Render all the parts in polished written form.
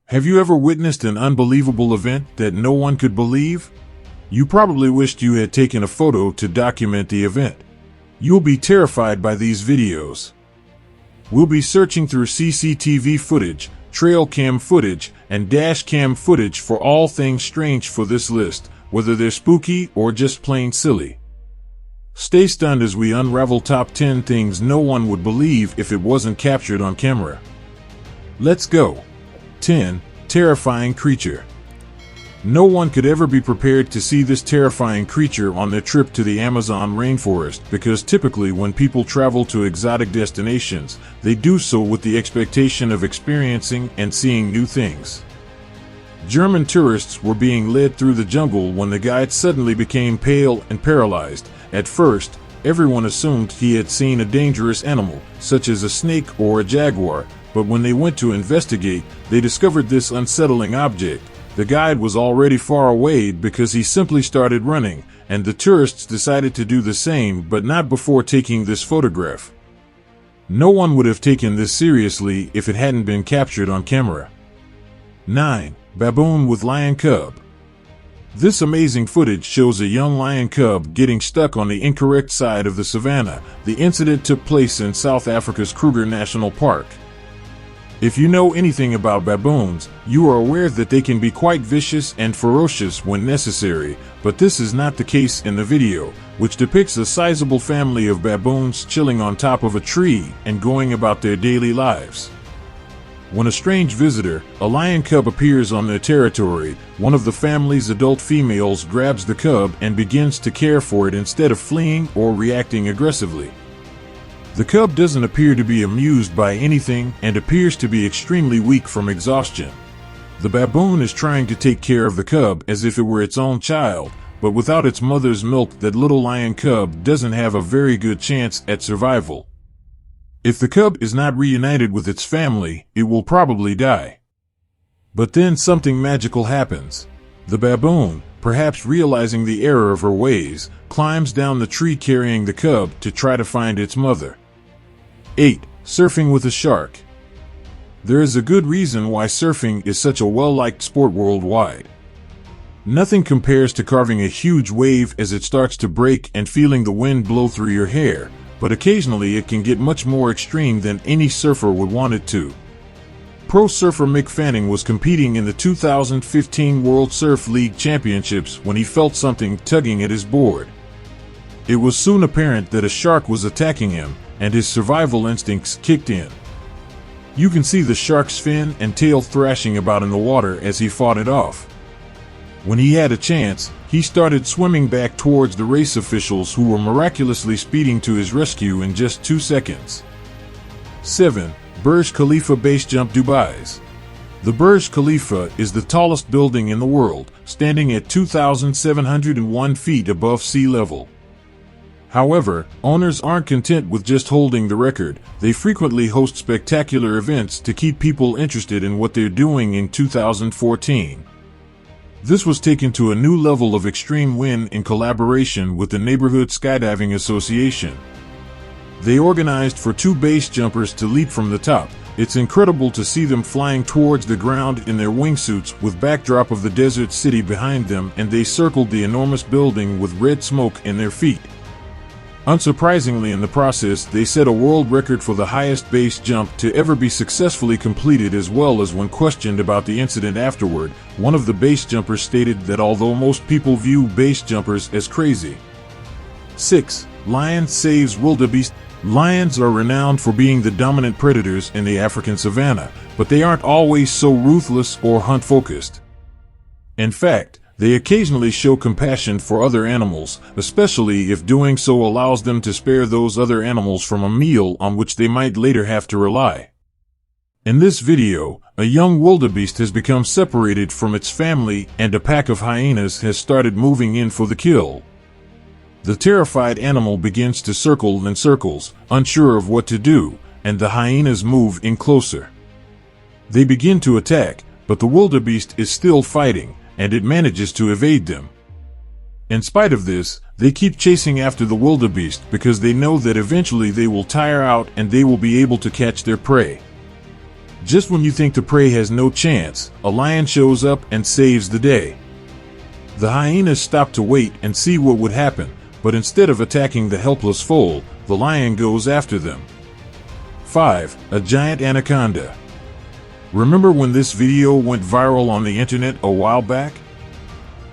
Have you ever witnessed an unbelievable event that no one could believe? You probably wished you had taken a photo to document the event. You'll be terrified by these videos. We'll be searching through CCTV footage, TrailCam footage, and dashcam footage for all things strange for this list, whether they're spooky or just plain silly. Stay stunned as we unravel top 10 things no one would believe if it wasn't captured on camera. Let's go. 10. Terrifying creature. No one could ever be prepared to see this terrifying creature on their trip to the Amazon rainforest, because typically when people travel to exotic destinations, they do so with the expectation of experiencing and seeing new things. German tourists were being led through the jungle when the guide suddenly became pale and paralyzed. At first, everyone assumed he had seen a dangerous animal, such as a snake or a jaguar, but when they went to investigate, they discovered this unsettling object. The guide was already far away because he simply started running, and the tourists decided to do the same, but not before taking this photograph. No one would have taken this seriously if it hadn't been captured on camera. 9. Baboon with lion cub. This amazing footage shows a young lion cub getting stuck on the incorrect side of the savannah. The incident took place in South Africa's Kruger National Park. If you know anything about baboons, you are aware that they can be quite vicious and ferocious when necessary, but this is not the case in the video, which depicts a sizable family of baboons chilling on top of a tree and going about their daily lives. When a strange visitor, a lion cub, appears on their territory, one of the family's adult females grabs the cub and begins to care for it instead of fleeing or reacting aggressively. The cub doesn't appear to be amused by anything and appears to be extremely weak from exhaustion. The baboon is trying to take care of the cub as if it were its own child, but without its mother's milk, that little lion cub doesn't have a very good chance at survival. If the cub is not reunited with its family, it will probably die. But then something magical happens. The baboon, perhaps realizing the error of her ways, climbs down the tree carrying the cub to try to find its mother. 8. Surfing with a shark. There is a good reason why surfing is such a well-liked sport worldwide. Nothing compares to carving a huge wave as it starts to break and feeling the wind blow through your hair, but occasionally it can get much more extreme than any surfer would want it to. Pro surfer Mick Fanning was competing in the 2015 World Surf League Championships when he felt something tugging at his board. It was soon apparent that a shark was attacking him, and his survival instincts kicked in. You can see the shark's fin and tail thrashing about in the water as he fought it off. When he had a chance, he started swimming back towards the race officials, who were miraculously speeding to his rescue in just 2 seconds. 7. Burj Khalifa Base Jump Dubai's. The Burj Khalifa is the tallest building in the world, standing at 2,701 feet above sea level. However, owners aren't content with just holding the record. They frequently host spectacular events to keep people interested in what they're doing. In 2014, this was taken to a new level of extreme when, in collaboration with the Neighborhood Skydiving Association, they organized for 2 base jumpers to leap from the top. It's incredible to see them flying towards the ground in their wingsuits with backdrop of the desert city behind them, and they circled the enormous building with red smoke in their feet. Unsurprisingly, in the process, they set a world record for the highest base jump to ever be successfully completed, as well as when questioned about the incident afterward, one of the base jumpers stated that although most people view base jumpers as crazy. 6. Lion saves wildebeest. Lions are renowned for being the dominant predators in the African savanna, but they aren't always so ruthless or hunt-focused. In fact, they occasionally show compassion for other animals, especially if doing so allows them to spare those other animals from a meal on which they might later have to rely. In this video, a young wildebeest has become separated from its family, and a pack of hyenas has started moving in for the kill. The terrified animal begins to circle in circles, unsure of what to do, and the hyenas move in closer. They begin to attack, but the wildebeest is still fighting, and it manages to evade them. In spite of this, they keep chasing after the wildebeest because they know that eventually they will tire out and they will be able to catch their prey. Just when you think the prey has no chance, a lion shows up and saves the day. The hyenas stop to wait and see what would happen, but instead of attacking the helpless foal, the lion goes after them. 5. A giant anaconda. Remember when this video went viral on the internet a while back?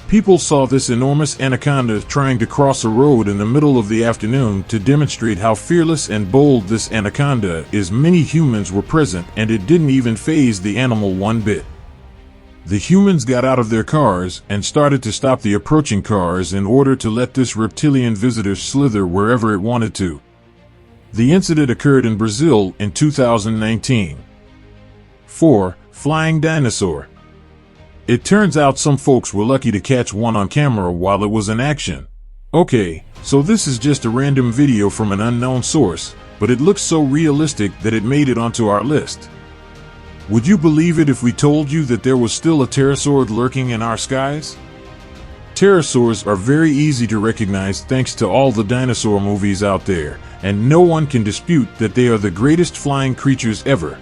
People saw this enormous anaconda trying to cross a road in the middle of the afternoon to demonstrate how fearless and bold this anaconda is. Many humans were present, and it didn't even faze the animal one bit. The humans got out of their cars and started to stop the approaching cars in order to let this reptilian visitor slither wherever it wanted to. The incident occurred in Brazil in 2019. 4. Flying dinosaur. It turns out some folks were lucky to catch one on camera while it was in action. Okay, so this is just a random video from an unknown source, but it looks so realistic that it made it onto our list. Would you believe it if we told you that there was still a pterosaur lurking in our skies? Pterosaurs are very easy to recognize thanks to all the dinosaur movies out there, and no one can dispute that they are the greatest flying creatures ever.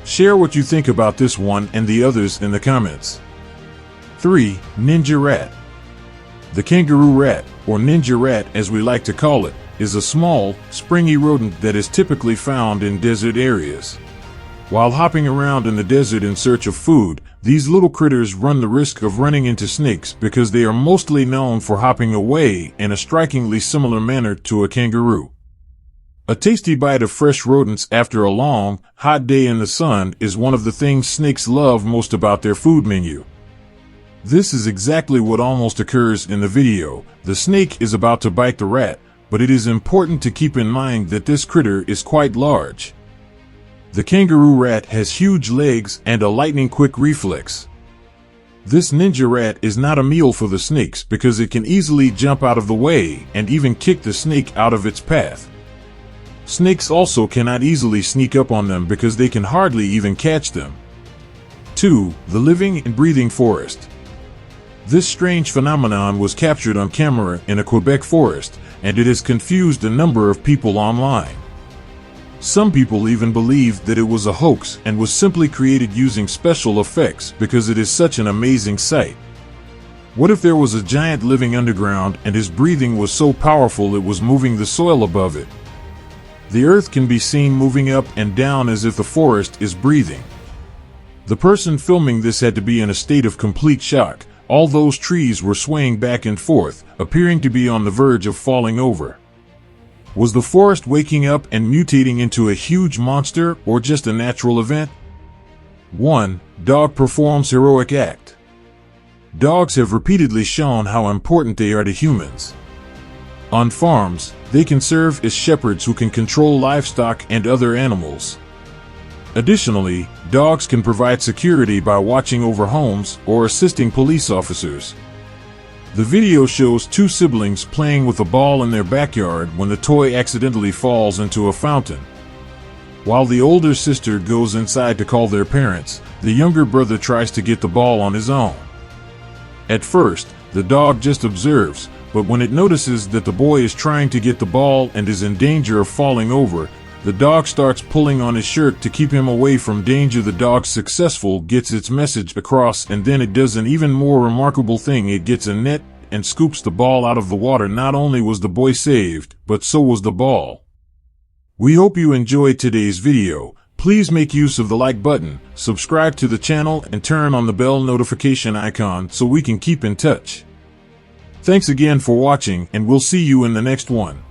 Share what you think about this one and the others in the comments. 3. Ninja rat. The kangaroo rat, or ninja rat as we like to call it, is a small, springy rodent that is typically found in desert areas. While hopping around in the desert in search of food, these little critters run the risk of running into snakes because they are mostly known for hopping away in a strikingly similar manner to a kangaroo. A tasty bite of fresh rodents after a long, hot day in the sun is one of the things snakes love most about their food menu. This is exactly what almost occurs in the video. The snake is about to bite the rat, but it is important to keep in mind that this critter is quite large. The kangaroo rat has huge legs and a lightning-quick reflex. This ninja rat is not a meal for the snakes because it can easily jump out of the way and even kick the snake out of its path. Snakes also cannot easily sneak up on them because they can hardly even catch them. 2. The living and breathing forest. This strange phenomenon was captured on camera in a Quebec forest, and it has confused a number of people online. Some people even believe that it was a hoax and was simply created using special effects because it is such an amazing sight. What if there was a giant living underground and his breathing was so powerful it was moving the soil above it? The earth can be seen moving up and down as if the forest is breathing. The person filming this had to be in a state of complete shock. All those trees were swaying back and forth, appearing to be on the verge of falling over. Was the forest waking up and mutating into a huge monster or just a natural event? 1. Dog performs heroic act. Dogs have repeatedly shown how important they are to humans. On farms, they can serve as shepherds who can control livestock and other animals. Additionally, dogs can provide security by watching over homes or assisting police officers. The video shows two siblings playing with a ball in their backyard when the toy accidentally falls into a fountain. While the older sister goes inside to call their parents, the younger brother tries to get the ball on his own. At first, the dog just observes, but when it notices that the boy is trying to get the ball and is in danger of falling over, the dog starts pulling on his shirt to keep him away from danger. The dog successfully gets its message across, and then it does an even more remarkable thing. It gets a net and scoops the ball out of the water. Not only was the boy saved, but so was the ball. We hope you enjoyed today's video. Please make use of the like button, subscribe to the channel, and turn on the bell notification icon so we can keep in touch. Thanks again for watching, and we'll see you in the next one.